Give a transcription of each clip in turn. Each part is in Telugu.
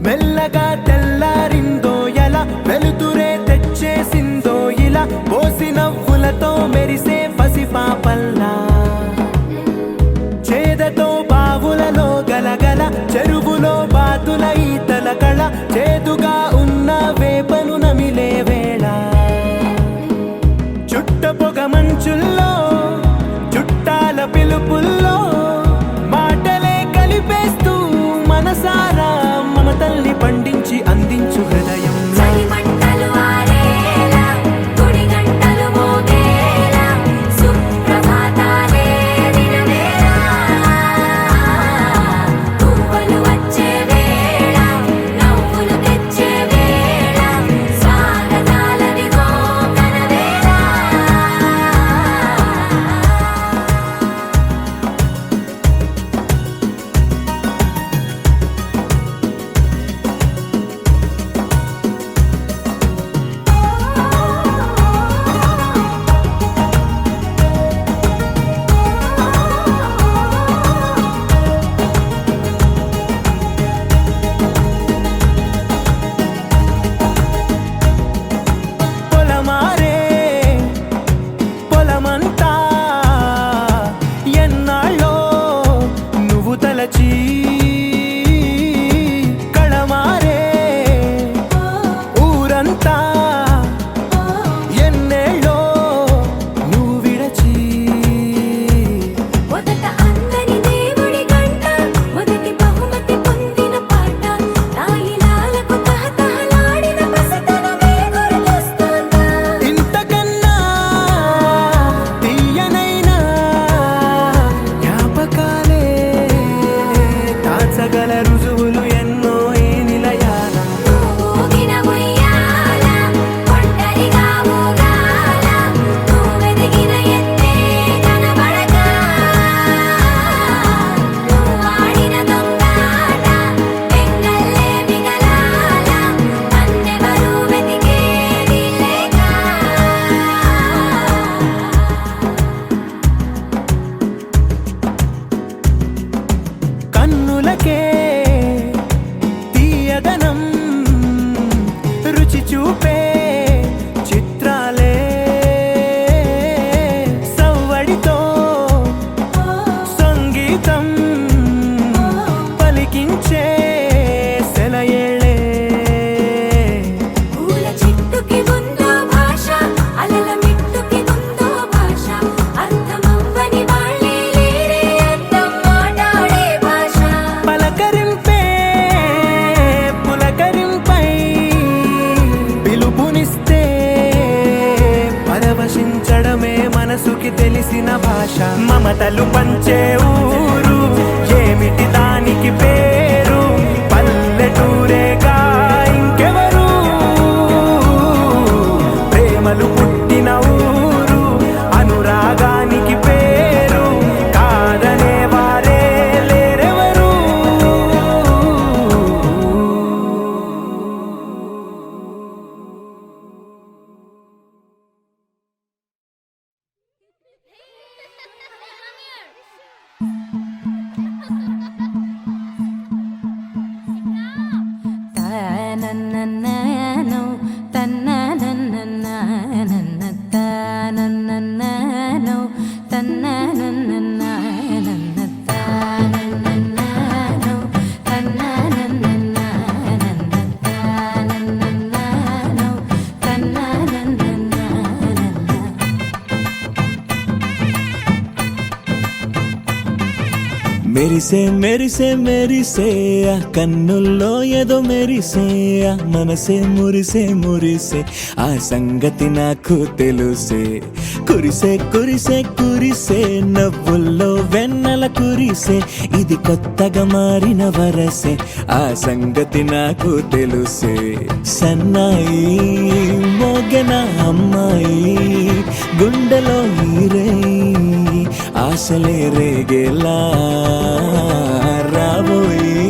మెల్లగా తెల్లారిందో ఎలా వెలుతురే తెచ్చేసిందో ఇలా పోసి నవ్వులతో మెరిసే పసిపాపల్లా చేదతో బావులలో గలగల చెరువులో బాతుల ఈతల కళ చేదుగా ఉన్న వేపను నమిలే వేళ చుట్ట పొగ మంచుల్లో చుట్టాల పిలుపుల్లో మాటలే కలిపేస్తూ మనసారా మమతల్ని పండించి అందించు హృదయం కళమారే ఊరంతా ఎన్నేళ్ళో నువ్వు విడచి మొదట అందరి దేవుడి గంట మొదటి బహుమతి పొందిన పాట తాయిలాలకు తహతహలాడిన పసితనమే గుర్తొస్తుందా ఇంతకన్నా తీయనైనా జ్ఞాపకాలే దాచగల రుజువులు ఎన్నో ఈ నిలయాల ఊగిన ఉయ్యాల ఒంటరిగా ఊగాల నువ్వెదిగిన ఎత్తే కనబడక నువ్వాడిన దొంగాట పెంగల్లే మిగలాల నన్నెవరూ వెతికేది లేక కన్నులకే తీయదనం రుచి చూపే చిత్రాలే సవ్వడితో సంగీతం పలికించే సెలయేళ్ళే పూల చెట్టుకి ఉందో భాష అలల మిట్టుకి ఉందో భాష అర్థమవ్వని వాళ్ళే లేరే అర్థం మాట్లాడే భాష పలకరింపే పులకరింపై పిలుపునిస్తే పరవశించడమే మనసుకి తెలిసిన భాష మమతలు పంచే ఊరు ఏమిటి దానికి పేరు పల్లెటూరేగా ఇంకెవరు ప్రేమలు పుట్టిన ఊరు అనురాగానికి పేరు కాదనే వారే లేరెవరు మెరిసే మెరిసే మెరిసే ఆ కన్నుల్లో ఏదో మెరిసే ఆ మనసే మురిసే మురిసే ఆ సంగతి నాకు తెలుసే కురిసే కురిసే కురిసే నవ్వుల్లో వెన్నెల కురిసే ఇది కొత్తగా మారిన వరసే ఆ సంగతి నాకు తెలుసే సన్నాయి మోగెన అమ్మాయి గుండెలో ఈరే ఆశలే రేగేలా రాబోయి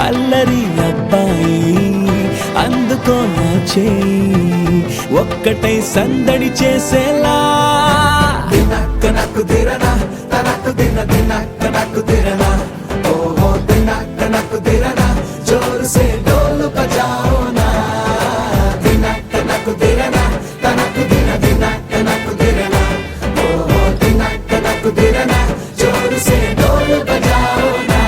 అల్లరి అబ్బాయి అందుకో నా చేయి ఒక్కటై సందడి చేసేలా దినక్క నాకు దిరనా తనకు దిన దినక్క నాకు దిరనా ఓహో దినక్క నాకు దిరనా జోరు సే డోలు బజాओ నా దినక్క నాకు దిరనా తనకు దిన దినక్క నాకు దిరనా ఓహో దినక్క నాకు దిరనా జోరు సే డోలు బజాओ నా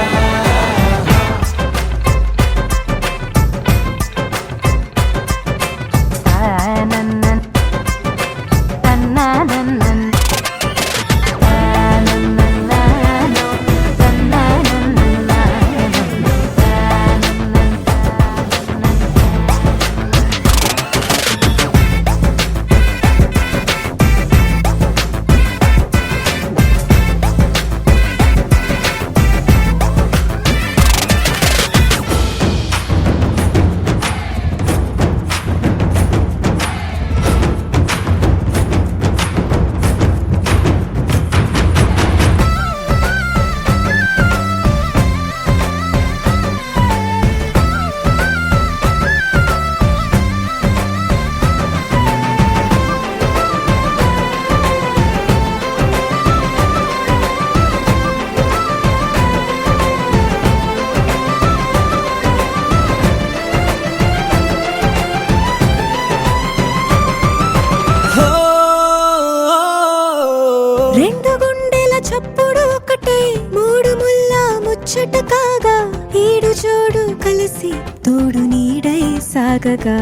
రెండు గుండెల చప్పుడు ఒకటే మూడు ముల్ల ముచ్చట కాగా ఈడు జోడు కలిసి తోడు నీడై సాగగా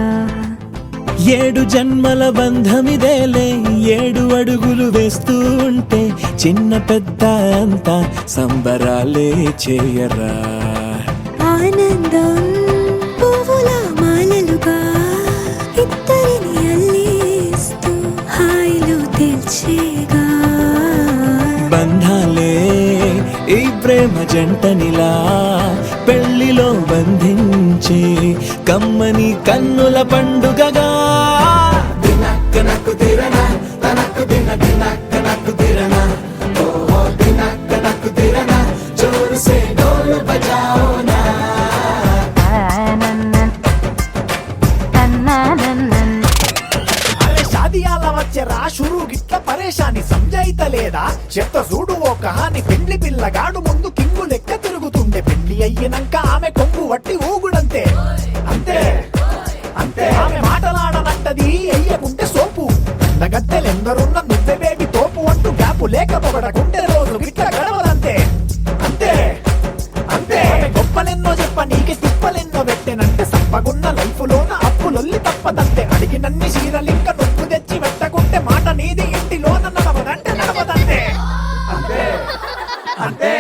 ఏడు జన్మల బంధమిదేలే ఏడు అడుగులు వేస్తూ ఉంటే చిన్న పెద్ద అంతా సంబరాలే చేయరా ఆనందం పువ్వుల మాలలుగా ఇద్దరిని అల్లేస్తూ హాయిలో తేల్చేగా బంధాలే ఈ ప్రేమ జంటనిలా పెళ్లిలో బంధించే కమ్మని కన్నుల పండుగగా దినక్క నాకు దిరనా తనకు దిన దినక్క నాకు దిరనా ఓహో దినక్క నాకు దిరనా జోరు సే డోలు బజాओ నా అరే షాదియాల వచ్చెరా షురు గిట్ల పరేషాని సంజాయితలేదా చెత్త చూడు ఓ కహాని పెండ్లి పిల్లగాడు ముందు కింగు లెక్క తిరుగుతుండే పెళ్లి అయ్యినంక ఆమె కొంగు వట్టి ఊగుడంతే అంతే అంతే ఆమె మాటలాడనంటది అయ్యకుంటే సోపు నగద్దెలెందరున్న నువ్వే బేబి తోపు అంటూ గ్యాపు లేక పొగడకుంటే రోజు గిట్ల గడవదంతే అంతే అంతే ఆమె గొప్పలెన్నో చెప్ప నీకే తిప్పలెన్నో పెట్టెనంటే సప్పగున్న లైఫ్ లోన అప్పులొల్లి తప్పదంతే అడిగినన్ని చీరలింక నువ్వు తెచ్చి పెట్టకుంటే మాట నీది ఇంటిలోన నడవదంటే నడవదంతే అంతే అంతే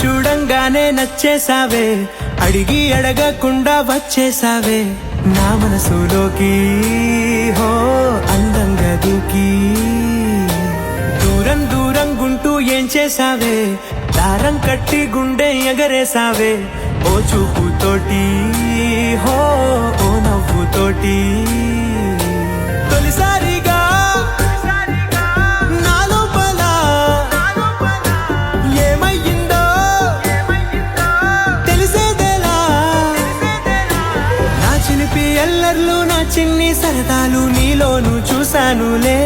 చూడంగానే నచ్చేసావే, అడిగి అడగకుండా వచ్చేసావే నా మనసులోకి, హో అందంగా దూకి. దూరం దూరం గుంటూ ఏం చేసావే, దారం కట్టి గుండె ఎగరేసావే ఓ చూపుతోటి, హో ఓ నవ్వుతోటి. తొలిసారిగా నా లోపల ఏమయ్యిందో తెలిసేదేలా. నా చిలిపి ఎల్లర్లు నా చిన్ని సరదాలు నీలోను చూశానులే.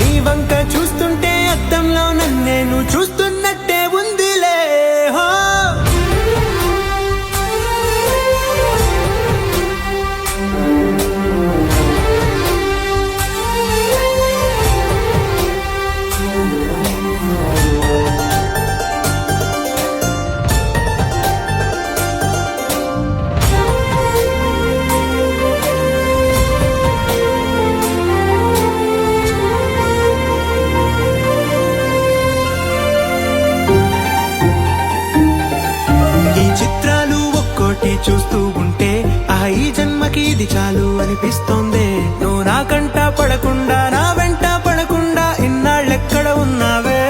నీ వంక చూస్తుంటే అద్దంలో నన్నేను చూస్తున్నట్టే ఉందిలే. హో చూస్తూ ఉంటే ఈ జన్మకి ఇది చాలు అనిపిస్తోంది. నువ్వు నా కంట పడకుండా నా వెంట పడకుండా ఇన్నాళ్ళెక్కడ ఉన్నావే.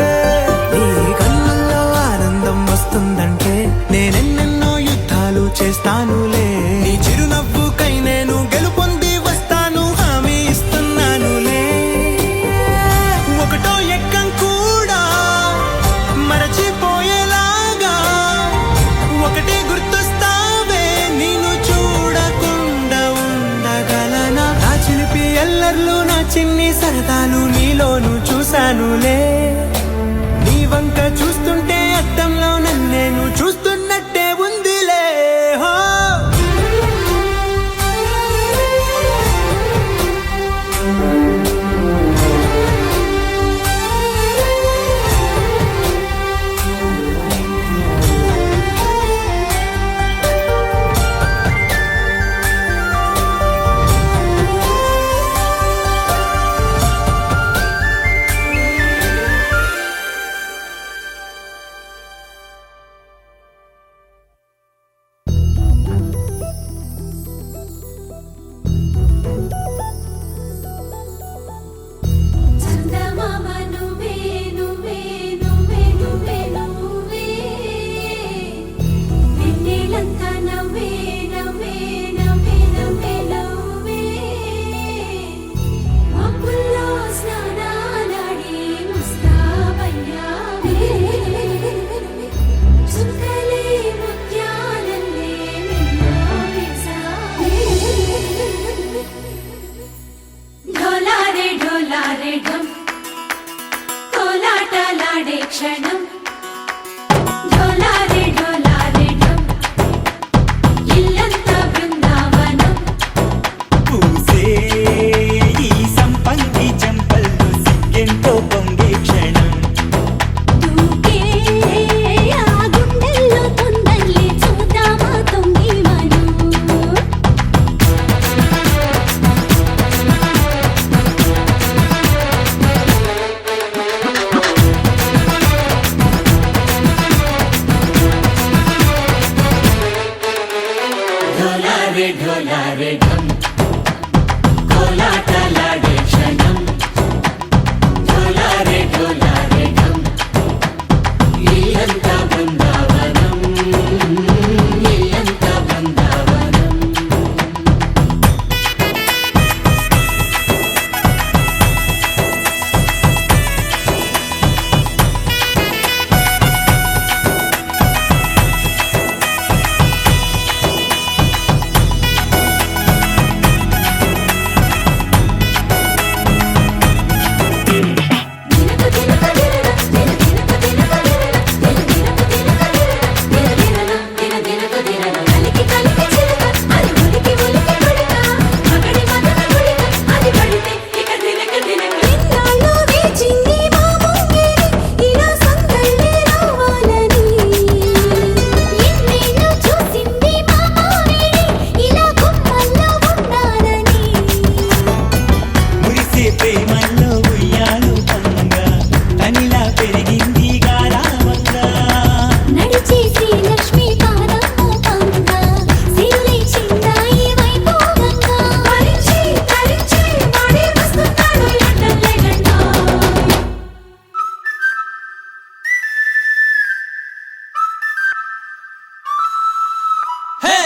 నీ కళ్ళల్లో ఆనందం వస్తుందంటే నేనెన్నెన్నో యుద్ధాలు చేస్తానులే. నీ చిరునవ్వుకై నేను గెలుపొంది వస్తాను, హామీ ఇస్తున్నానులే. ఒకటో ఎక్కం కూడా మరచిపోయేలాగా ఒకటే గుర్తొస్తా. ఎల్లర్లు నా చిన్ని సరదాలు నీలోను చూశానులే. నీ వంక చూస్తుంటే అద్దంలో నన్నేను చూస్తున్నట్టే ఉందిలే. హో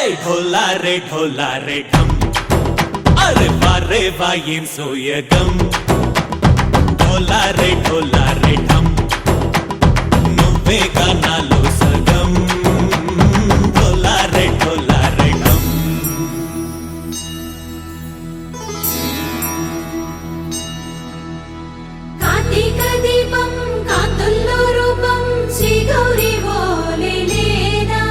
ढोला रे ढम अरे वारे वायें सोयगम ढोला रे ढम నువ్వే గానాలో సగం ढोला रे ढम కార్తీక దీపం కాంతుల్లో రూపం శ్రీ గౌరీ ఓలేలేదా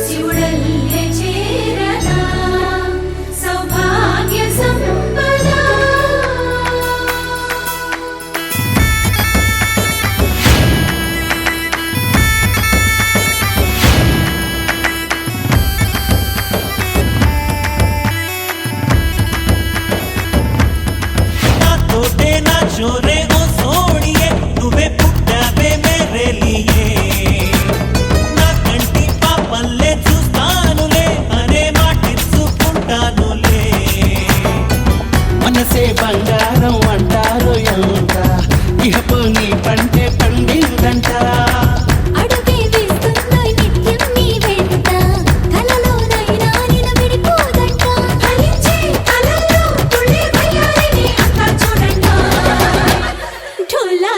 శివుడల్లే చేరదా సౌభాగ్య సంపద నా చోరే ఓ సోడియే నువ్వే పుట్టావే మేరే లియే నా కంటి పాపల్లే చూస్తానులే అనే మాటిచ్చుకుంటానులే మనసే బంగారం అంటారు ఎంత ఇహపు నీ పంటే పండిందంట అడుగే వేస్తున్నాయి నిత్యం నీ వెంట కలలోనైనా నిన్ను విడిపోదంట ఫలించే కలల్లో తుళ్ళే వయ్యారిని అంతా చూడంట ఢోలా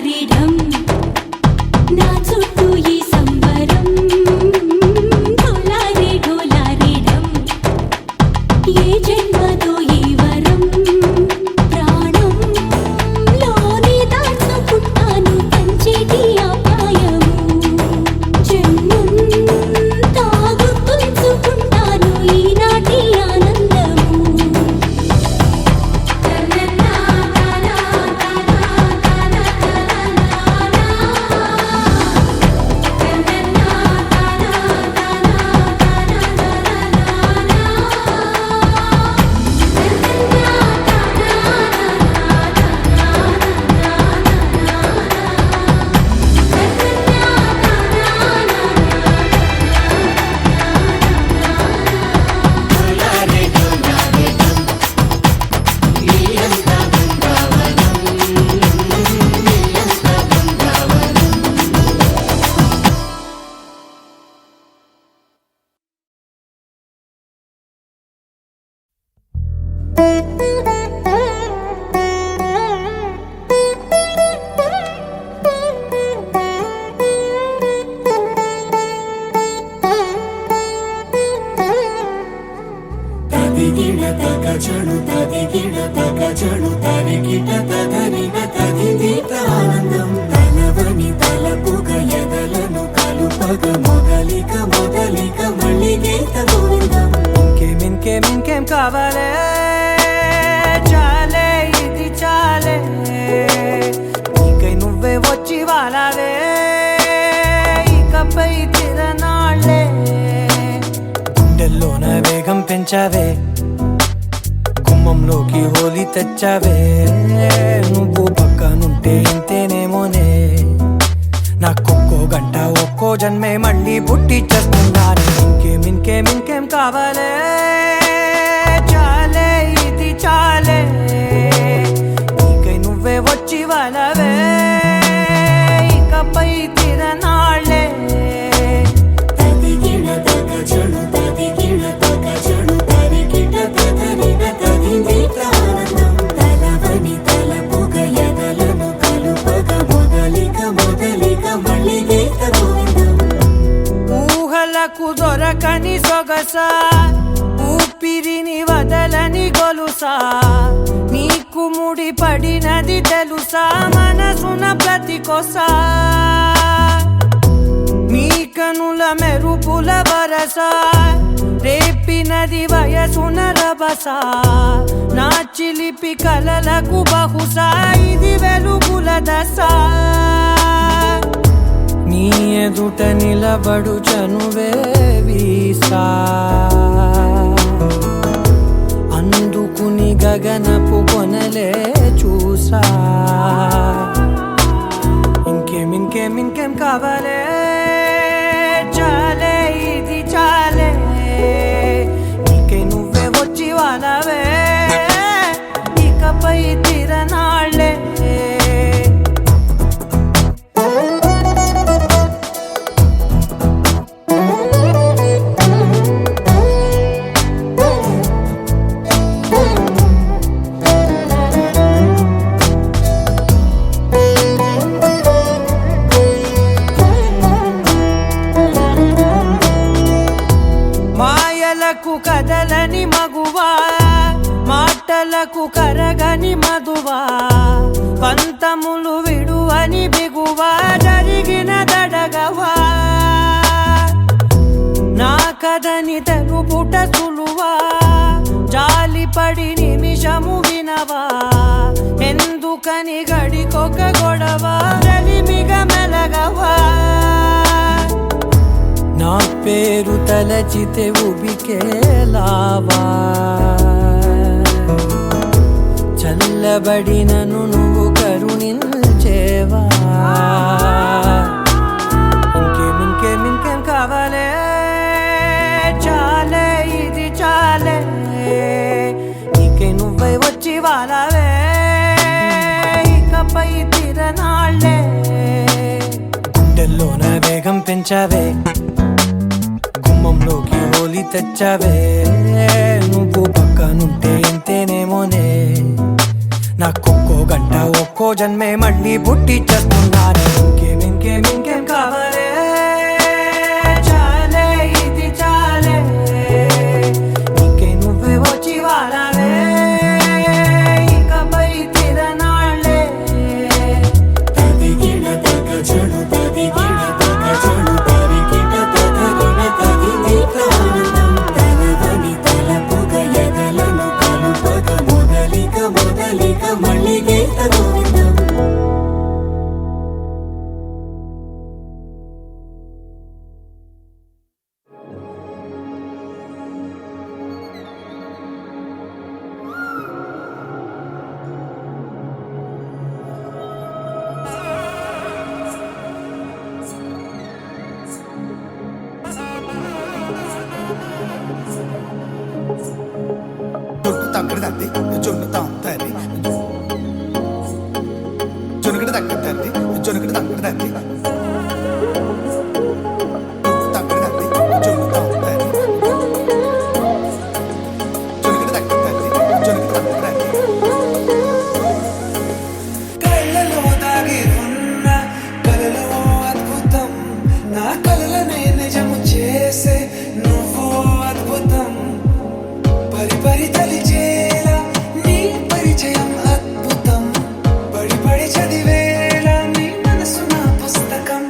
రే ఢమ్ నా చుట్టూ ఈ సంబరం ఢోలా రే ఢమ్ ఏ జన్మదో ఈ వరం ప్రాణం లోని దాచుకుంటాను పంచేటి అపాయము జన్మం తాగుతుంచుకుంటాను ఈనాటి ఆనందము తదిగిడ తగజడు తదిగిడ తగజడు తరిగిట తగరిన తదిదీత ఆనందం తలవని తలపుగ ఎదలను కలుపగ మొదలిక మళ్ళీ గీత గోవిందం ఇంకేం కావాలే చాలే ఇది చాలే నీకై నువ్వే వచ్చి వాలావే ఇకపై తిరనాళ్ళే గుండెల్లోన వేగం పెంచావే గుమ్మంలోకి హోలీ తెచ్చావే నువ్వు పక్కనుంటే ఇంతేనేమోనే నాకొక్కో గంట ఒక్కో జన్మే మళ్ళీ పుట్టి చేస్తున్నాను ఇంకేం కావాలే చాలే ఇది చాలే నీకై నువ్వే వచ్చి వాలవే ఇకపై తిరనాళ్ళే తదిగిడ తగజడు తరిగిట తగరిన తదిదీత ఆనందం తలవని తలపుగ ఎదలను కలుపగ మొదలిక మళ్ళీ గీత గోవిందం ఊహలకు దొరకని సొగస ఊపిరిని వదలని గొలుసా నీకు ముడి పడినది తెలుసా మనసున ప్రతి కొసా నీ కనుల మెరుపుల వరస రేపినది వయసున రభస నా చిలిపి కలలకు బహుశా ఇది వెలుగుల దశ నీ ఎదుట నిలబడు చనువే వీసా అందుకుని గగనపు కొనలే చూసా ఇంకేం కావాలే చాలే ఇది చాలే నీకై నువ్వే వచ్చి వాలవే ఇకపై తిరనాళ్ళే పని బిగువా జరిగిన దడగవా నా కథని తెలుపుట సులువా జాలిపడి నిమిషము వినవా ఎందుకని గడికొక గొడవ రలిమిగ మెలగవా నా పేరు తలచితే ఉబికేలావా చల్లబడినను నువ్వు కరుణించేవా ఇంకేం కావాలే చాలే ఇది చాలే నీకే నువ్వై వచ్చి వాలవే ఇకపై తిరనాళ్ళే గుండెల్లోన వేగం పెంచావే గుమ్మంలోకి హోలీ తెచ్చావే నువ్వు పక్కనుంటే ఎంతేనేమోనే నాకొక్కో గంట ఒక్కో జన్మే మళ్ళీ పుట్టి చేస్తున్నాను ఇంకేం కావాలే చాలే ఇది చాలే నీకే నువ్వే వచ్చి వాలవే ఇకపై తిరనాళ్ళే తదిగిన తగ చెడు తదిగిన తగ చెడు తరిగిన తగగిన తగిదిక ఆనందం తలవని తలపుగ ఎదలను కలుపగ మొదలిక మళ్ళీగీత గోవిందం తగ్గడు తద్ది జొన్ను తాంతరి జొనుగడ తగ్గడు తద్ది జొనుగడ తగ్గడు తద్ది తగ్గడు తద్ది జొన్ను తాంతరి జొనుగడ తగ్గడు తద్ది జొనుగడ తగ్గడు తద్ది కళ్ళలో దాగి ఉన్న కలలో అద్భుతం నా కలలనే నిజము చేసే నువ్వు అద్భుతం పరి తలిచేలా నీ పరిచయం అద్భుతం పడి చదివేలా నీ మనసు నా పుస్తకం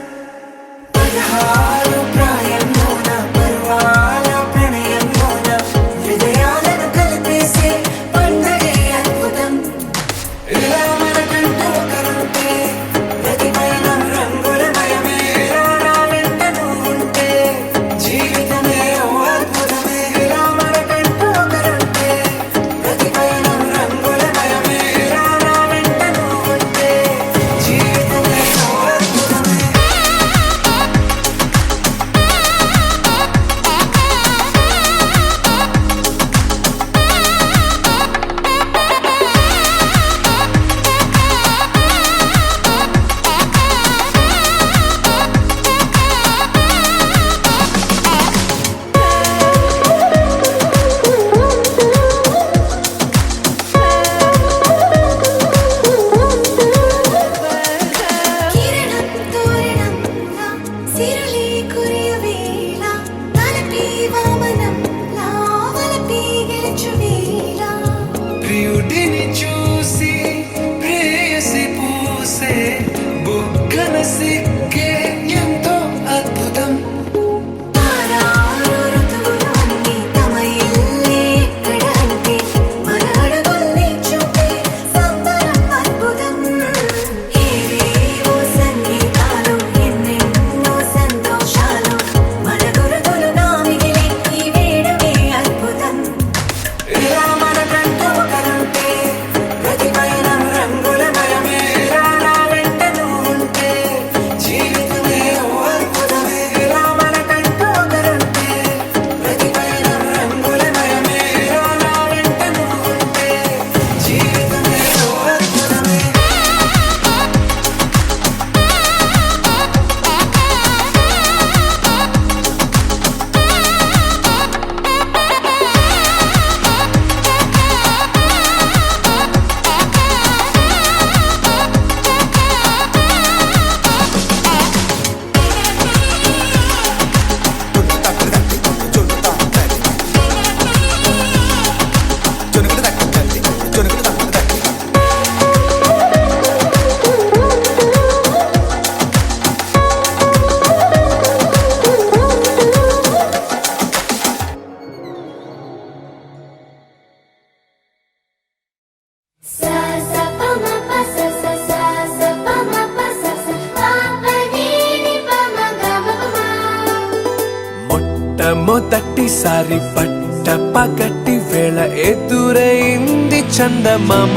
మొదటిసారి పట్ట పగటి వేళ ఎదురైంది చందమామ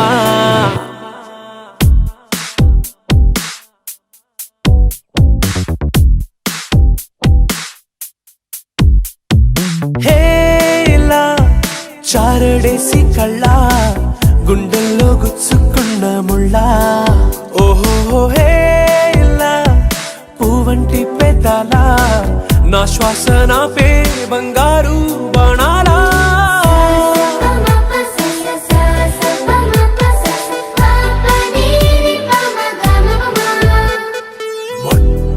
హేలా చారడేసి కళ్ళ గుండెల్లో గుచ్చుకున్న ముళ్ళ ఓహో హేలా పూవంటి పెదాల నా శ్వాస నాపే బంగారు బాణాలా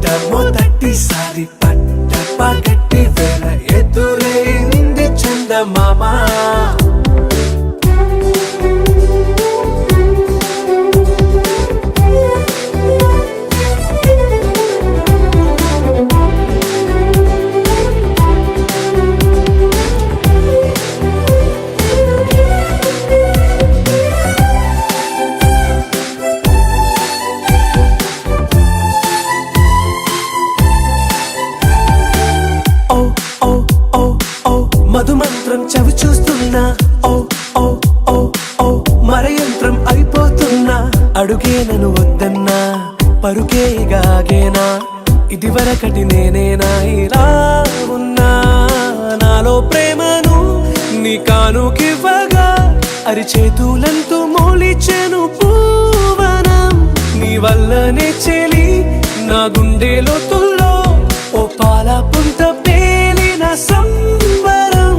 మొట్టమొదటిసారి పట్ట పగటి వేళ ఎదురైంది చందమామ మధుమంత్రం చవి చూస్తున్నా ఓ ఓ ఓ ఓ మరయంత్రం అయిపోతున్నా అడుగే నన్ను వద్దన్నా పరుగేగాగేనా ఇది వరకటి నేనేనా ఇలా ఉన్నా నాలో ప్రేమను నీ కానుకివ్వగా అరిచేతులంతో మోలిచెను పూవనం నీ వల్లనే చెలి నా గుండెలో తుల్లో ఓ పాల పుంత పేలిన సంబరం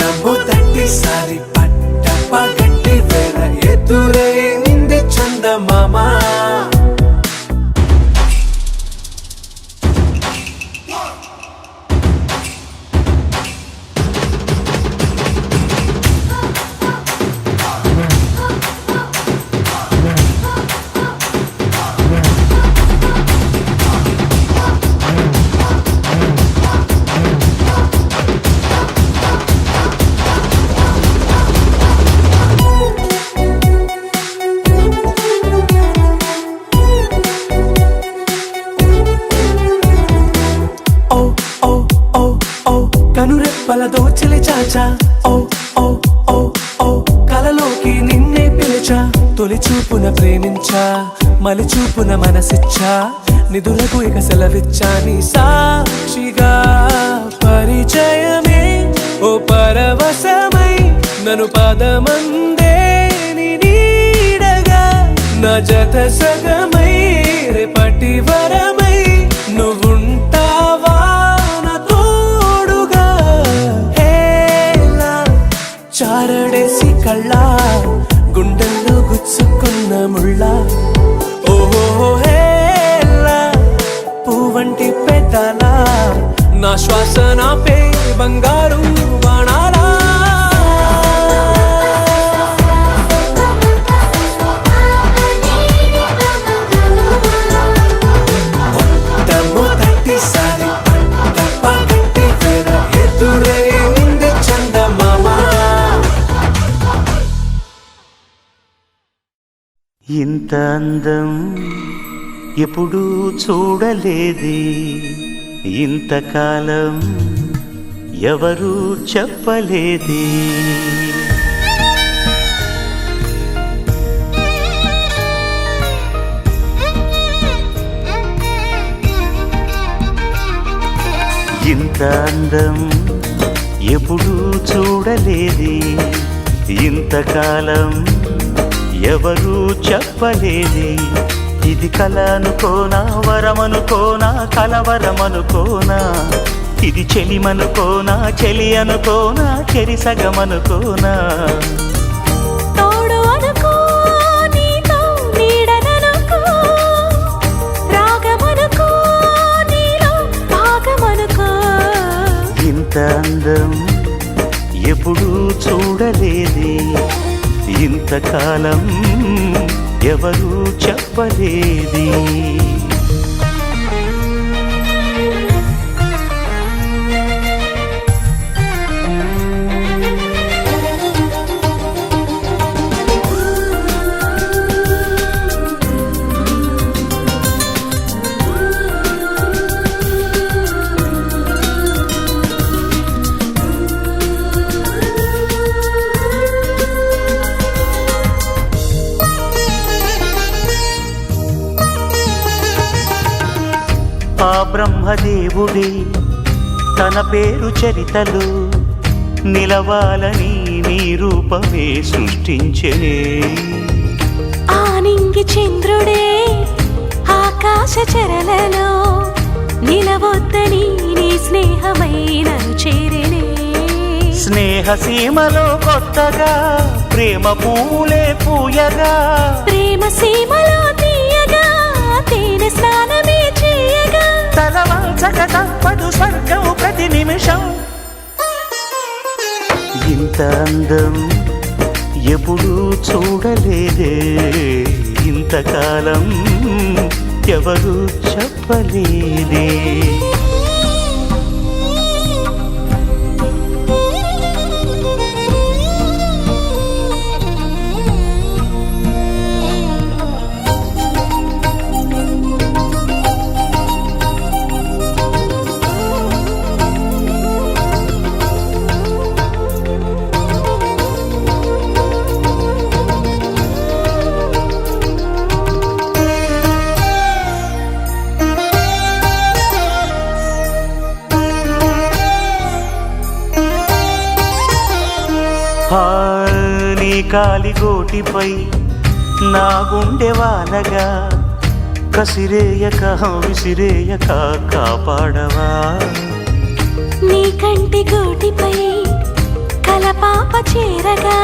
మొట్టమొదటిసారి పట్ట పగటి వేళ ఎదురైంది చందమామ కనురెప్పల దోచలి చాచా ఓ ఓ ఓ ఓ కలలోకి నిన్నే పిలిచా తొలి చూపున ప్రేమించా మలి చూపున మనసిచ్చా నిధులకు ఇక సెలవిచ్చా నీ సాక్షిగా పరిచయమే ఓ పరవశమై నన్ను పదమందే నీ నీడగా నా జత సగమై రేపటి వరమై నువ్వుంటావా చారడేసి కళ్ళ గుండెల్లో గుచ్చుకున్న ముళ్ళ ఓహో హేలా పూవంటి పెదాల నా శ్వాస నాపే బంగారు బాణాలా మొట్టమొదటిసారి పట్ట పగటి వేళ ఎదురైంది చందమామ ఇంత అందం ఎప్పుడూ చూడలేదే ఇంతకాలం ఎవరూ చెప్పలేదే ఇంత అందం ఎప్పుడూ చూడలేదే ఇంతకాలం ఎవరూ చెప్పలేదే ఇది కల అనుకోనా వరమనుకోనా కలవరమనుకోనా ఇది చెలిమనుకోనా చెలి అనుకోనా చెరిసగమనుకోనా తోడు అనుకో నీతో నీడననుకో రాగమనుకో నీలో భాగమనుకో ఇంత అందం ఎప్పుడూ చూడలేదే ఇంతకాలం ఎవరూ చెప్పలేదే బ్రహ్మదేవుడే తన పేరు చరితలో నిలవాలని నీ రూపమే సృష్టించెనే. ఆనింగి చంద్రుడే ఆకాశ చరలలో నిలవొద్దని నీ స్నేహమై నన్ను చేరెనే. స్నేహ సీమలో కొత్తగా ప్రేమ పూలే పూయగా, ప్రేమ సీమలో తీయగా తేనె స్నానమే చేయగా, తలవంచక తప్పదు స్వర్గం ప్రతి నిమిషం. ఇంత అందం ఎప్పుడూ చూడలేదే, ఇంతకాలం ఎవరు చెప్పలేదే. నీ కాలిగోటిపై నా గుండె వానగా కసిరేయక విసిరేయక కాపాడవా. నీ కంటి గోటిపై కలపాప చేరగా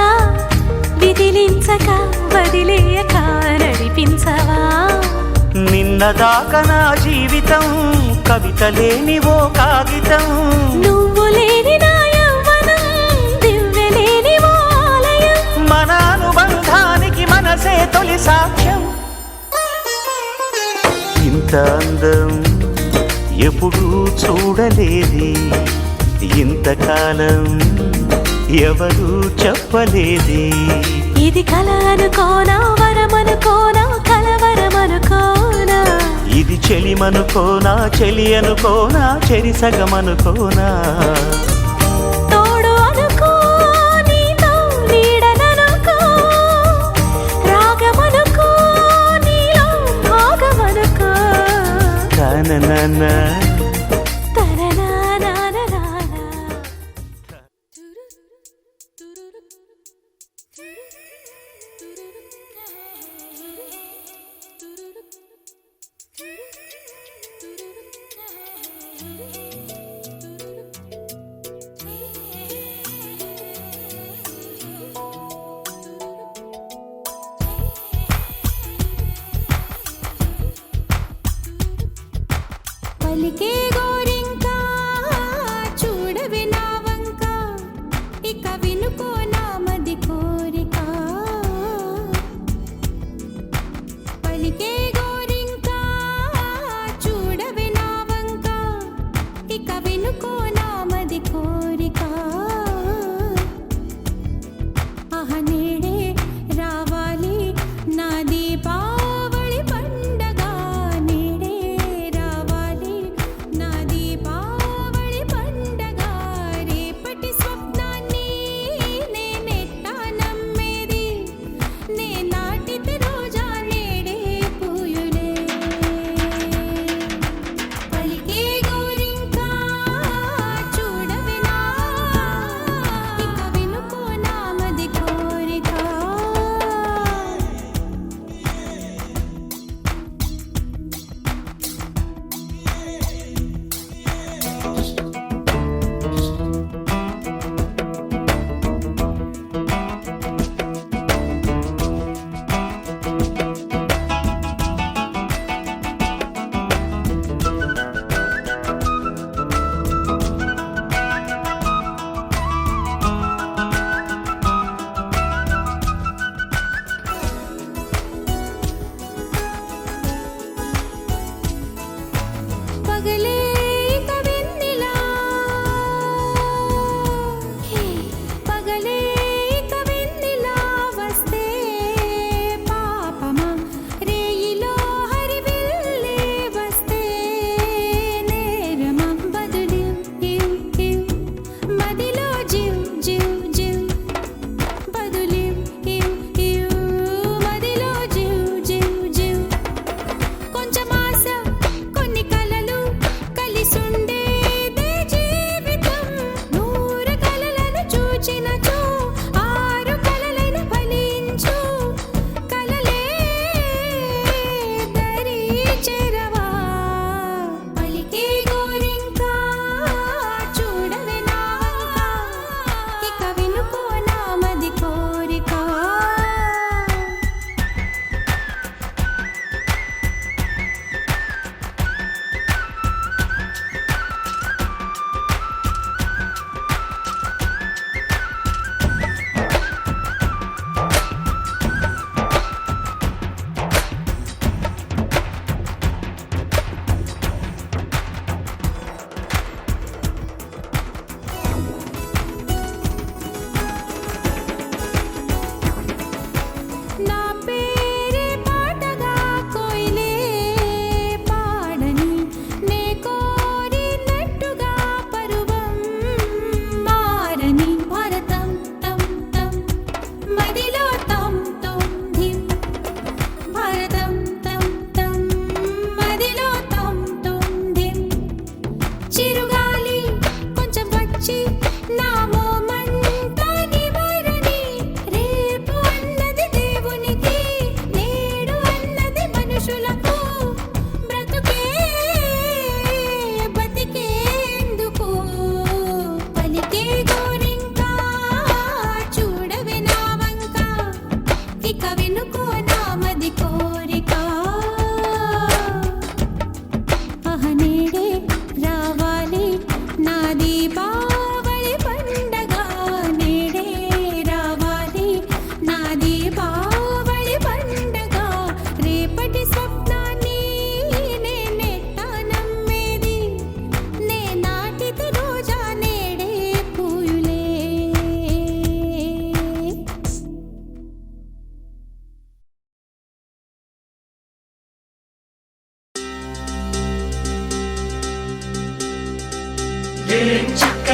విదిలించక వదిలేయక నడిపించవా. నిన్నదాకా నా జీవితం కవిత లేని ఓ కాగితం, నువ్వు లేని నా యవ్వనం దివ్య లేని ఓ ఆలయం. మన అనుబంధానికి మనసే తొలి సాక్ష్యం. ఇంత అందం ఎప్పుడూ చూడలేది, ఇంతకాలం ఎవరు చెప్పలేది. ఇది కల అనుకోనా వరమనుకోనా కలవరమనుకోనా, ఇది చెలిమనుకోనా చెలి అనుకోనా చెరిసగమనుకోనా. తోడు అనుకో నీతో నీడననుకో, రాగమనుకో నీలో భాగమనుకో. తననన పలికే గోరింకా చూడవి నా వంక, ఇక వినుకో నా మది కోరిక. పలికే గోరింకా చూడవి నా వంక, ఇక వినుకో నా మది కోరిక. ఆహ నేడే రావాలి నా దీపావళి పండగ, నేడే రావాలి నా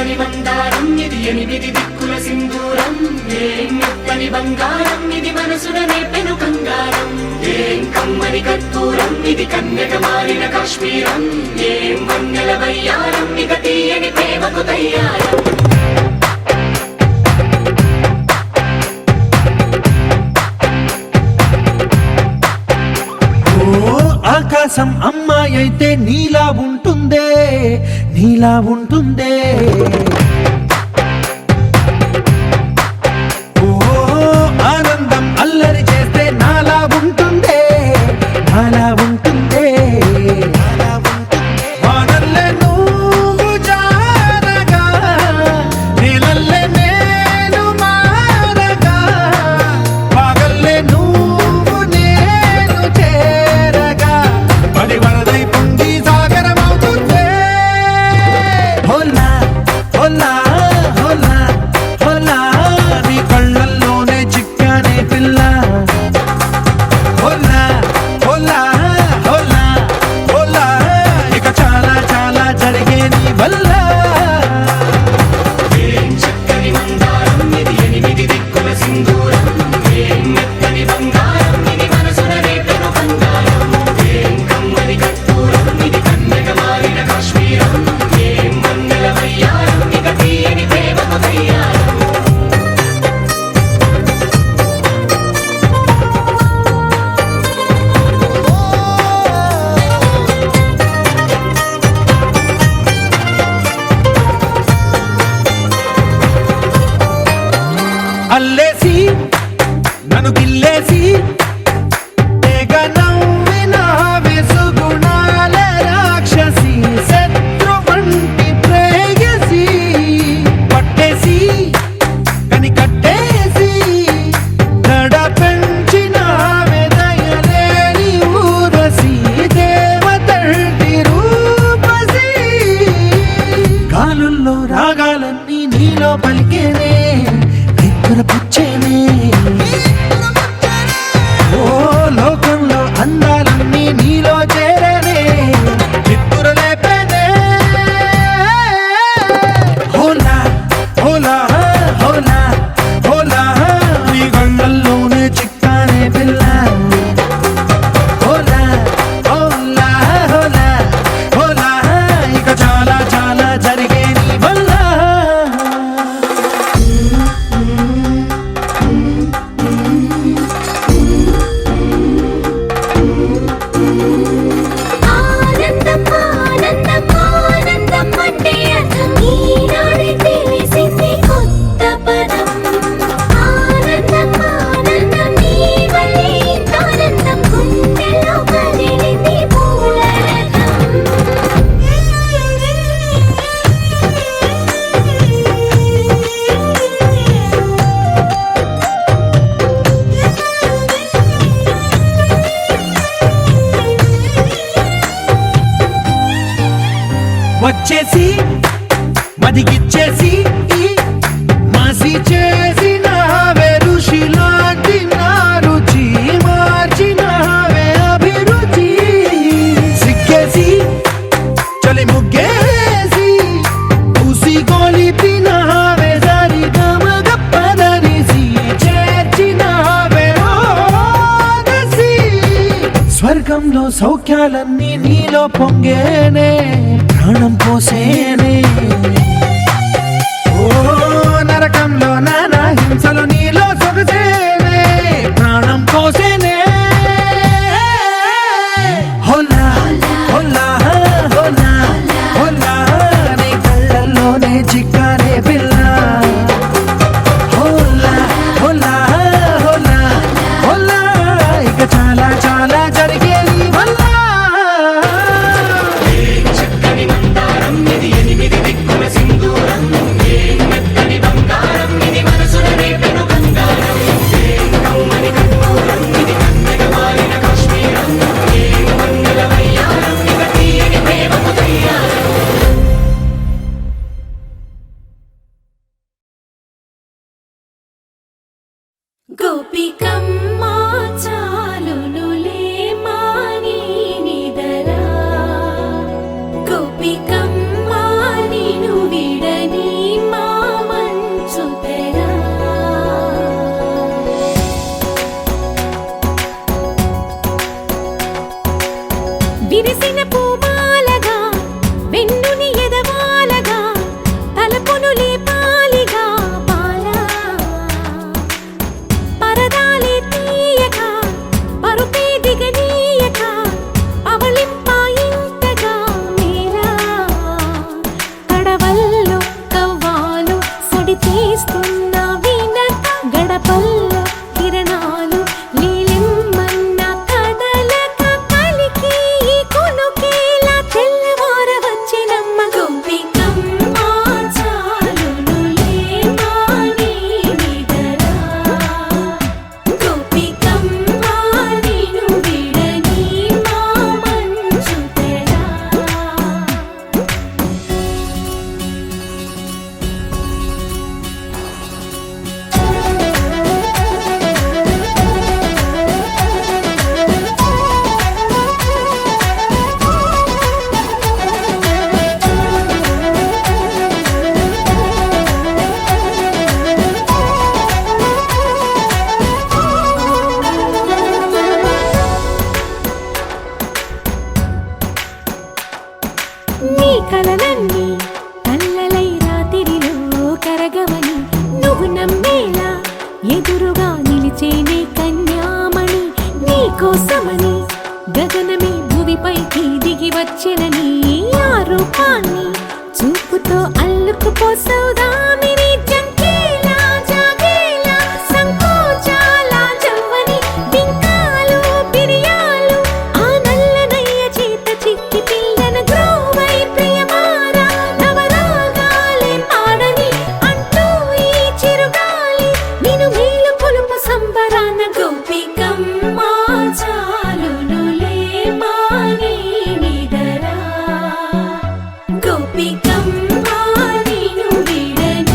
చక్కని మందారం ఇది ఎనిమిది దిక్కుల సింధూరం ఏం మెత్తని బంగారం ఇది మనసున నేపెను కంగారం ఏం కమ్మని కర్పూరం ఇది కన్యక మారిన కాశ్మీరం ఏం వన్నెల వయ్యారం ఇక తీయని ప్రేమకు తయ్యారం ఆకాశం అమ్మాయి అయితే నీలా ఉంటుందే నీలా ఉంటుందే ఓ ఆనందం అల్లరి చేస్తే నాలా ఉంటుందే నాలా ఉంటుందే వానల్లే నువ్వు జారగా నీలల్లే నేను మారగా పగల్లే నువ్వు నేను చేరగా పడి వరదై పొంగి సాగరమవుతుందే హోలా హోలా హోలా హోలా నీ కళ్ళల్లోనే చిక్కానే పిల్ల హోలా హోలా హోలా హోలా ఇక చాలా చాలా జరిగే నీ వల్ల ఏం చక్కని మందారం ఇది ఎనిమిది దిక్కుల సింధూరం ఏం మెత్తని బంగారం ఇది మనసున రేపెను కంగారం ఏం కమ్మని కర్పూరం ఇది కన్యక మారిన కాశ్మీరం ఏం వన్నెల వయ్యారం ఇక తీయని ప్రేమకు తయ్యారం అల్లేసి నన్ను గిల్లేసి తెగ నవ్విన వెసుగుణాల రాక్షసి శత్రు వంటి ప్రేయసి పట్టేసి కని కట్టేసి దడ పెంచిన దయలేని ఊరసి దేవతంటి రూపసి గాలుల్లో రాగాలన్నీ నీలో పలికేనే పుచ్చేనే ఓ లోకంలో అందాలన్నీ నీలో చేరనే చిత్తుర లేపేనే హోలా హోలా హోలా హోలా నీ గంగల్లోనే చిక్కానే పిల్ల హోలా హోలా హోలా హోలా ఇక చాలా చాలా జరిగే నీ వల్ల ఆనందం ఆనందం ఆనందం అంటే అర్థం ఈనాడే తెలిసింది కొత్త పదం ఆనందం ఆనందం నీ వల్లే ఇంత ఆనందం గుండెల్లో కదిలింది పూల వచ్చేసి మదిగిచ్చేసి మాసి చేసిన ఋషిలాంటి నా రుచి మార్చినవే అభిరుచి సిగ్గేసి చలి ముగ్గేసి ఉసి గొలిపినవే సరి గమగప్పదనిసి చేర్చినవే ఓదసి స్వర్గంలో సౌఖ్యాలన్నీ నీలో పొంగేనే ప్రాణం పోసేనే ఓ నరకంలో నానా హింసలు నీలో సొగసేనే ప్రాణం పోసేనే హోలా హోలా హోలా హోలా నీ కళ్ళల్లోనే చిక్కానే పిల్ల హోలా హోలా హోలా హోలా ఇక చాలా చాలా జరిగే నీ వల్ల చక్కని మందారం ఇది ఎనిమిది దిక్కుల సింధూరం ఏం మెత్తని బంగారం ఇది మనసున రేపెను కంగారం ఏం కమ్మని కర్పూరం ఇది కన్యక మారిన కాశ్మీరం ఏం వన్నెల వయ్యారం ఇక తీయని ప్రేమకు తయ్యారం గోపికమ్మ చాలునులే మాని నిదరా గోపికమ్మ నిను విడని పిలుస్తున్న వినక గడపల్లో కిరణాలు నీలిమ్మన్న కదలక కలికి ఈ కునుకేలా తెల్లవార వచ్చినమ్మ గోపికమ్మ చాలునులే మాని నిదరా గోపికమ్మ నిను విడని మా మంచు తెరా నీ కలలన్నీ కల్లలై రాత్రిలో కరగవని నువ్వు నమ్మేలా ఎదురుగా నిలిచేనే కన్యామణి నీ కోసమని గగనమే భువిపైకి దిగి వచ్చెనని ఆ రూపాన్ని చూపుతో అల్లుకుపోసౌదామిని జంకేలా జాగేలా సంకోచాల జవ్వని బింకాలు బిరియాలు ఆ నల్లనయ్య చేత చిక్కి పిల్లన గ్రోవై ప్రియమారా నవరాగాలే పాడని అంటూ ఈ చిరుగాలి నిన్ను మేలు పొలుపు సంబరాన గోపికమ్మ చాలునులే మాని నిదరా గోపికమ్మ నిను విడని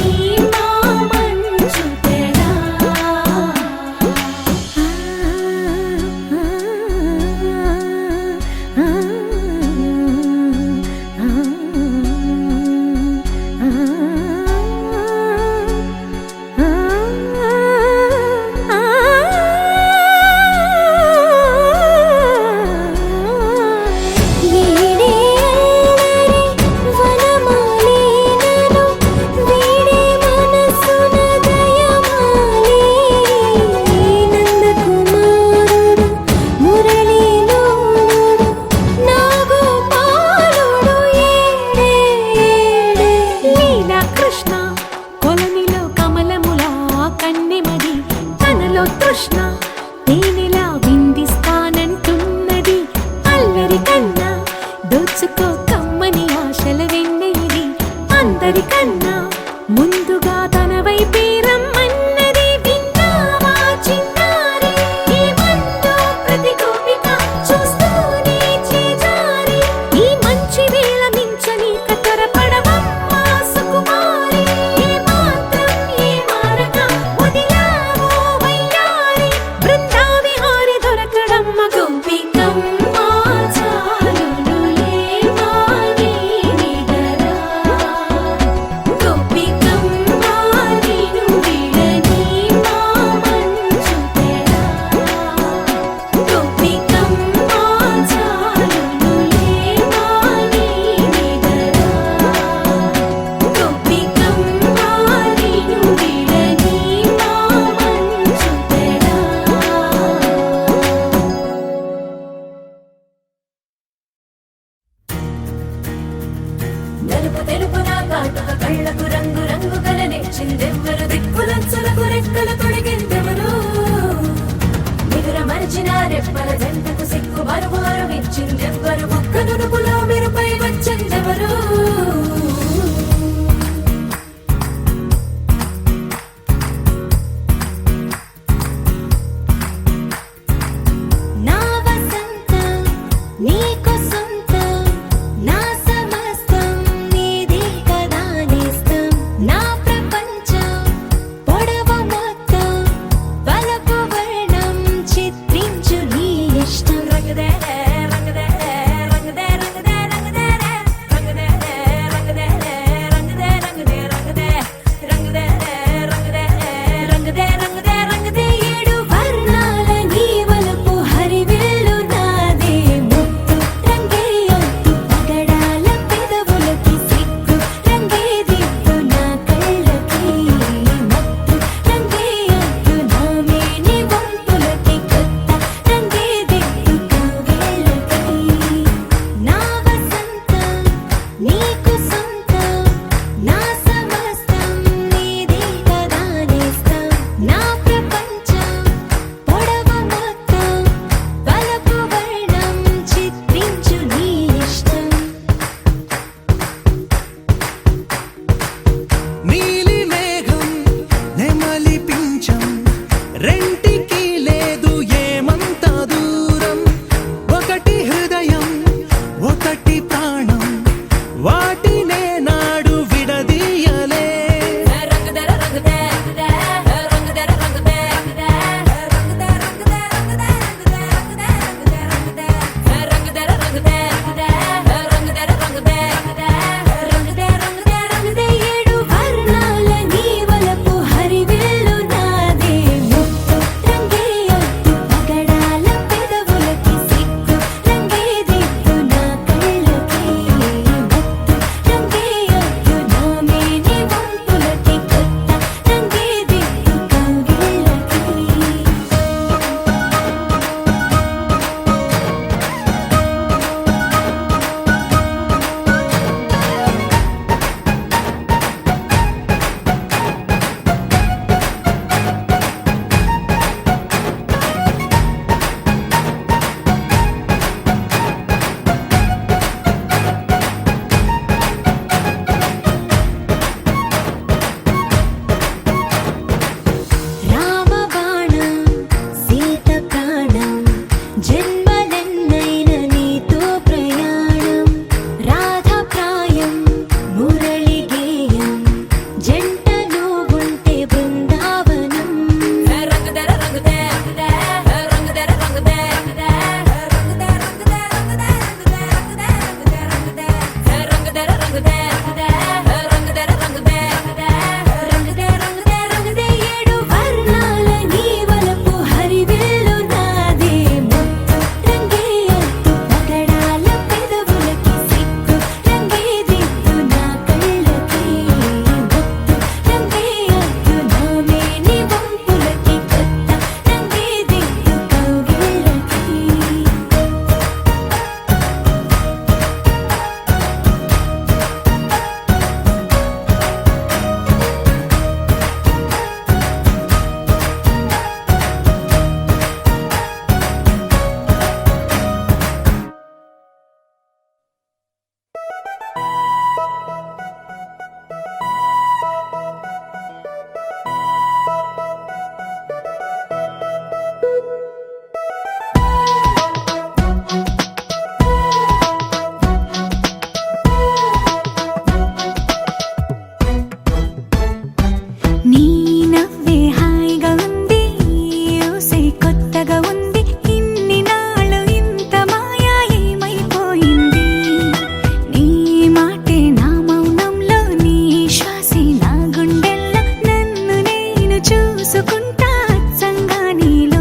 చూసుకుంటా అచ్చంగా నీలో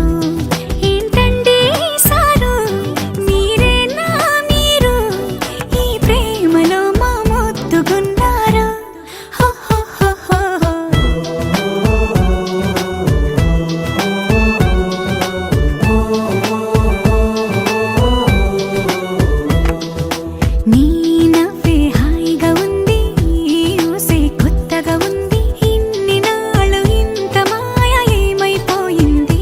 ఏంటండి సారు మీరేనా మీరు ఈ ప్రేమలో మా మొత్తుకున్నారు హో హో హో హో హో. నీ నవ్వే హాయిగా ఉంది ఊసే కొత్తగా ఉంది ఇన్ని నాళ్ళు ఇంత మాయ ఏమైపోయింది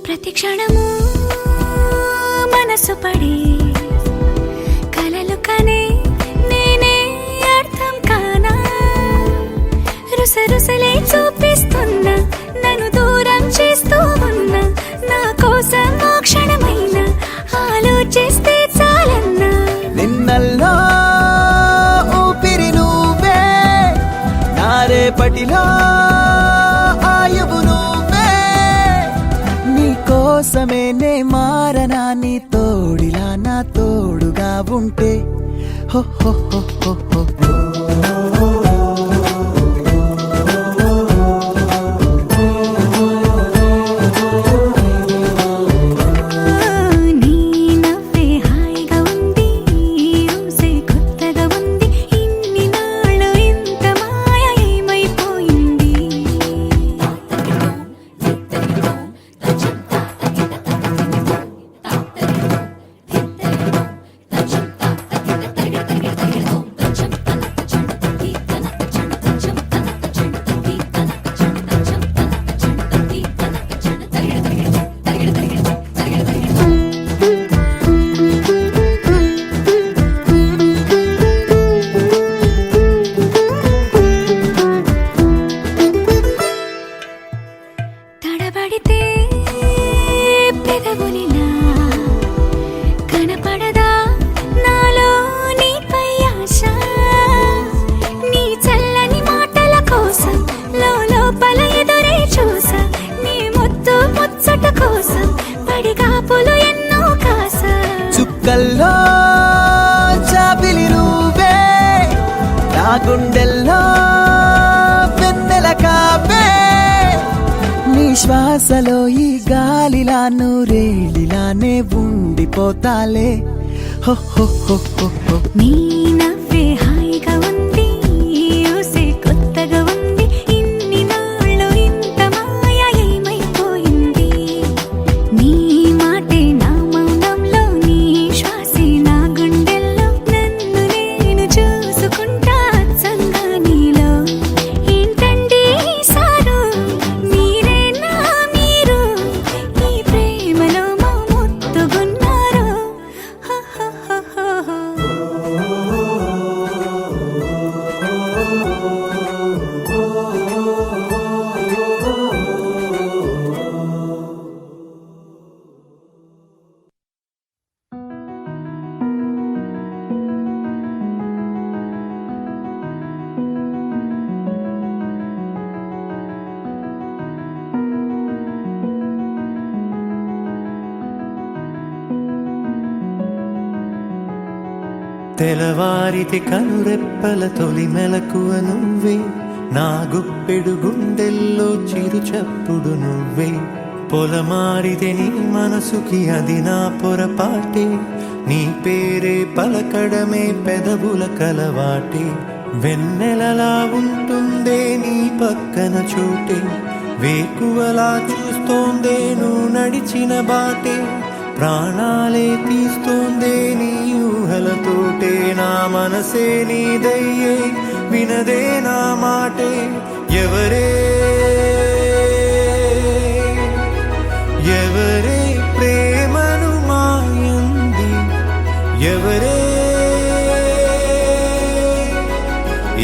ప్రతి క్షణము మనసు పడి కలలు కనే నేనే అర్థం కానా రుసరుసలే చూపిస్తున్నా నన్ను దూరం చేస్తూ ఉన్నా నా కోసం ఆ క్షణమైన ఆలోచిస్తే చాలన్నా నిన్నల్లో ఊపిరి నువ్వే నా రేపటిలో ఆయువు నువ్వే నీ కోసమే నే మారనా నీ తోడిలా నా తోడుగా ఉంటే హో హో హో హో హో. నీ నవ్వే హాయిగా ఉంది ఊసే కొత్తగా ఉంది ఇన్ని నాళ్ళు ఇంత మాయ ఏమైపోయింది తడబడితే పెదవులిలా కనపడదా నాలో నీపై ఆశ నీ చల్లని మాటల కోసం లోపల ఎదురే చూసా నీ ముద్దు ముచ్చట కోసం పడిగాపులు ఎన్నో కాసా చుక్కల్లో చాపిలి నువ్వే నా గుండెల్లో వెన్నెల కాపే నీ శ్వాసలో ఈ గాలిలా నూరేలిలానే ఉండిపోతాలే హో హో హో హో హో. నీ నవ్వే హాయిగా ఉంది ఊసే కొత్తగా ఉంది ఇన్ని నాళ్ళు ఇంత మాయ ఏమైపోయింది నీ మాటే నా మౌనంలో నీ శ్వాసే నా గుండెల్లో నన్ను నేను చూసుకుంటా అచ్చంగా నీలో ఏంటండి సారు మీరేనా మీరు ఈ ప్రేమలో మా మొత్తుకున్నారు హో హో హో హో హో. తెలవారితి కనురెప్పల తొలి మెలకువ నువ్వే నా గుప్పెడు గుండెల్లో చిరు చప్పుడు నువ్వే పొలమారితే నీ మనసుకి అది నా పొరపాటే నీ పేరే పలకడమే పెదవుల కలవాటే వెన్నెలలా ఉంటుందే నీ పక్కన చోటే వేకువలా చూస్తోందే నువ్వు నడిచిన బాటే ప్రాణాలే తీస్తోందే నీ ఊహలతోటే నా మనసే నీదయ్యే వినదే నా మాటే ఎవరే ఎవరే ప్రేమను మాయంది ఎవరే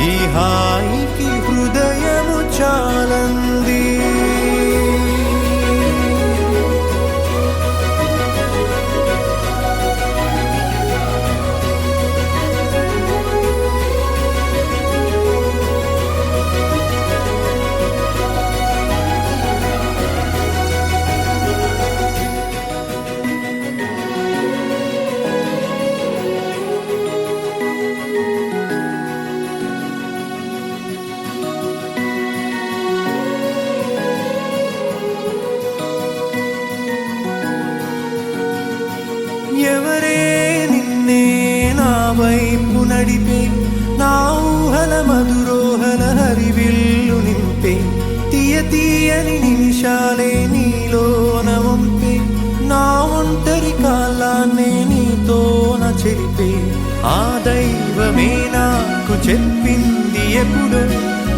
ఈ హాయికి హృదయము చాలంది నడిపే నా ఊహల మధురోహల హరివిల్లు నింపే తీయ తీయని నిమిషాలే నీలోన వంపే నా ఒంటరి కాలాన్నే నీతోన చెరిపే ఆ దైవమే నాకు చెప్పింది ఎప్పుడు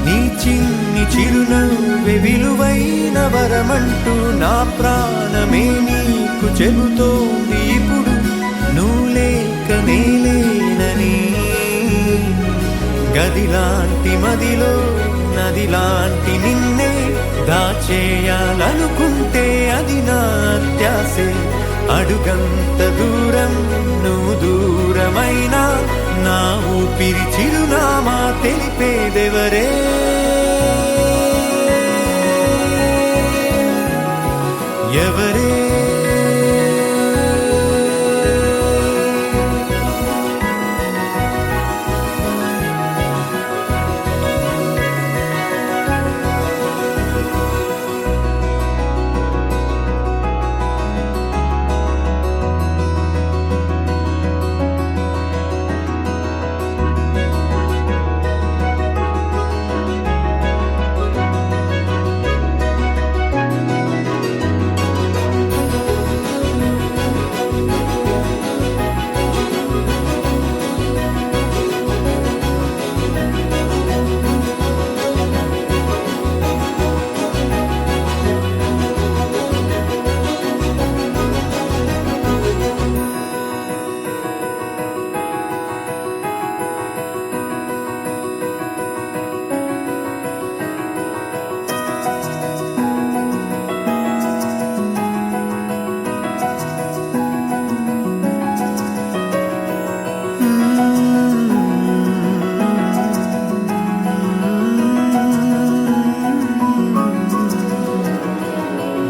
నీ చిన్ని చిరునవ్వే విలువైన వరమంటూ నా ప్రాణమే నీకు చెబుతోంది ఇప్పుడు నువ్వు లేక నేలేనని గదిలాంటి మదిలో నదిలాంటి నిన్నే దాచేయాలనుకుంటే అది నా అత్యాసే అడుగంత దూరం నువ్వు దూరమైనా నా ఊపిరి చిరునామా తెలిపేదెవరే ఎవరే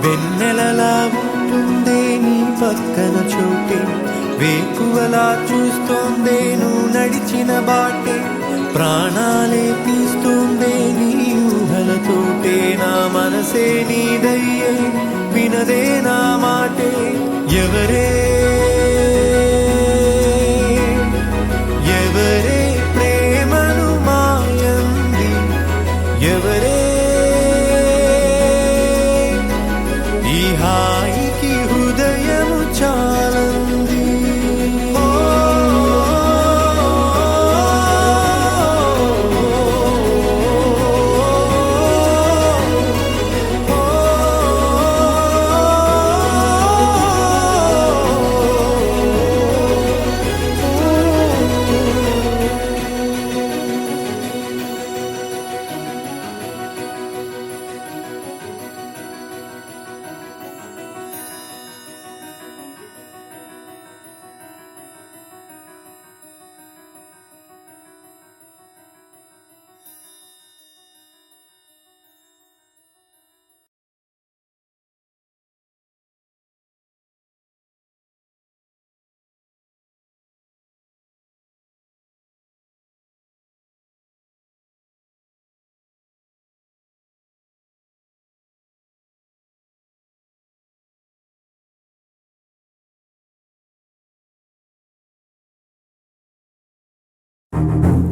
వెన్నెలలా ఉంటుందే నీ పక్కన చోటే వేకువలా చూస్తోందే నువ్వు నడిచిన బాటే ప్రాణాలే తీస్తోందే నీ ఊహలతోటే నా మనసే నీదయ్యే వినదే నా మాటే ఎవరే ఎవరే ప్రేమను మాయంది ఎవరే ఈ హాయికి హృదయము చాలంది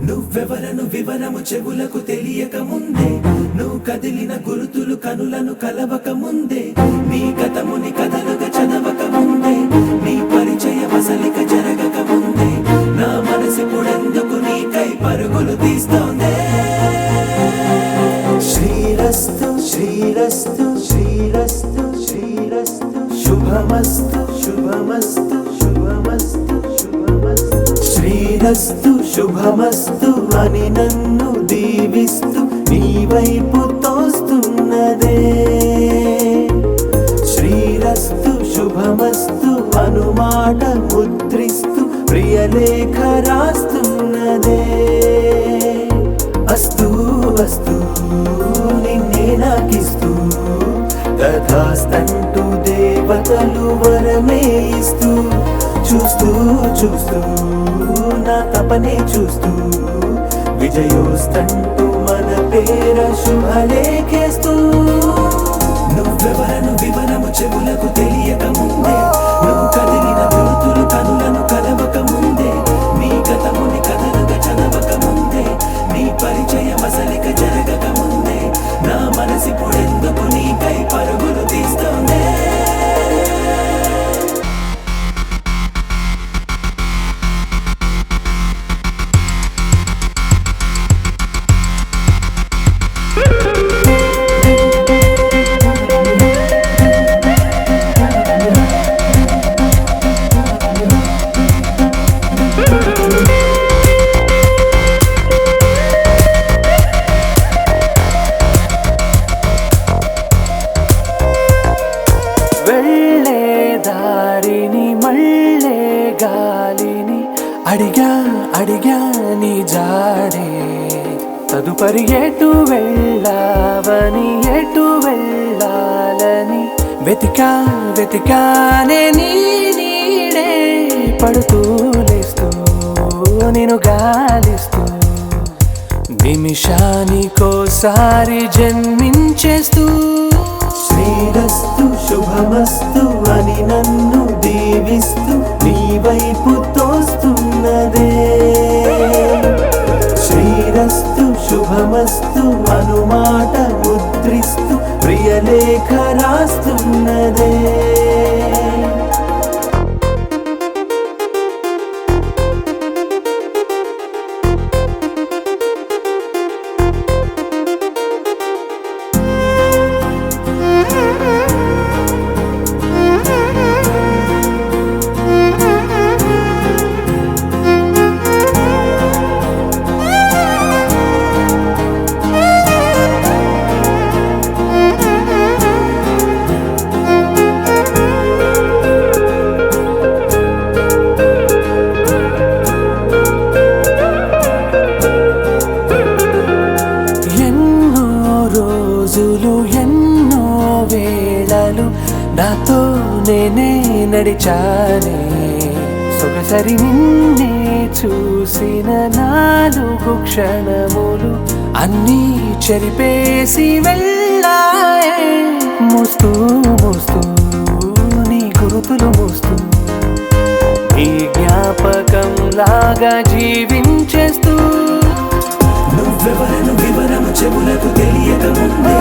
నువ్వెవరను వివరము చెవులకు తెలియక ముందే నువ్వు కదిలిన గురుతులు కనులను కలవక ముందే నీ గతముని కథలుగా చదవక ముందే నీ పరిచయ వసలిక జరగక ముందే నా మనసిపుడెందుకు నీకై పరుగులు తీస్తోందే శ్రీరస్తు శ్రీరస్తు శ్రీరస్తు శ్రీరస్తు శుభమస్తు శుభమస్తు శుభమస్తు శుభమస్తు శ్రీరస్తు శుభమస్తు అని నన్ను దీవిస్తూ నీ వైపు తోస్తున్నదే శ్రీరస్తు శుభమస్తు అనుమాట ముద్రిస్తూ ప్రియలేఖ రాస్తున్నదే అస్తు అస్తు నిన్నే నాకిస్తూ తథాస్తంటూ దేవతలు వరమే ఇస్తూ చూస్తూ చూస్తూ నా తపనే చూస్తూ విజయోస్తంటూ మన పేర శుభలేఖేస్తూ నువ్వెవరను వివరము చెవులకు తెలియక ముందే నువ్వు కదిలిన గుర్తులు కనులను కలవక ముందే నీ గతముని కథలుగా తదుపరి ఎటు వెళ్ళావని ఎటు వెళ్ళాలని వెతికానే నీ నీడే పడుతూ లేస్తూ నేను గాలిస్తూ నిమిషానికోసారి జన్మించేస్తూ శ్రీరస్తు శుభమస్తు అని నన్ను దీవిస్తూ నీ వైపు తోస్తున్నదే శ్రీరస్తు శుభమస్తు అనుమాట ముద్రిస్తూ ప్రియలేఖ రాస్తున్నదే ఎన్నో వేళలు నాతో నేనే నడిచానే సొగసరి నిన్నే చూసిన 4 క్షణములు అన్నీ చెరిపేసి వెళ్ళాయే మోస్తూ మోస్తూ నీ గురుతులు మోస్తూ ఈ జ్ఞాపకం లాగా జీవించేస్తూ నువ్వెవరను వివరము చెవులకు తెలియక ముందే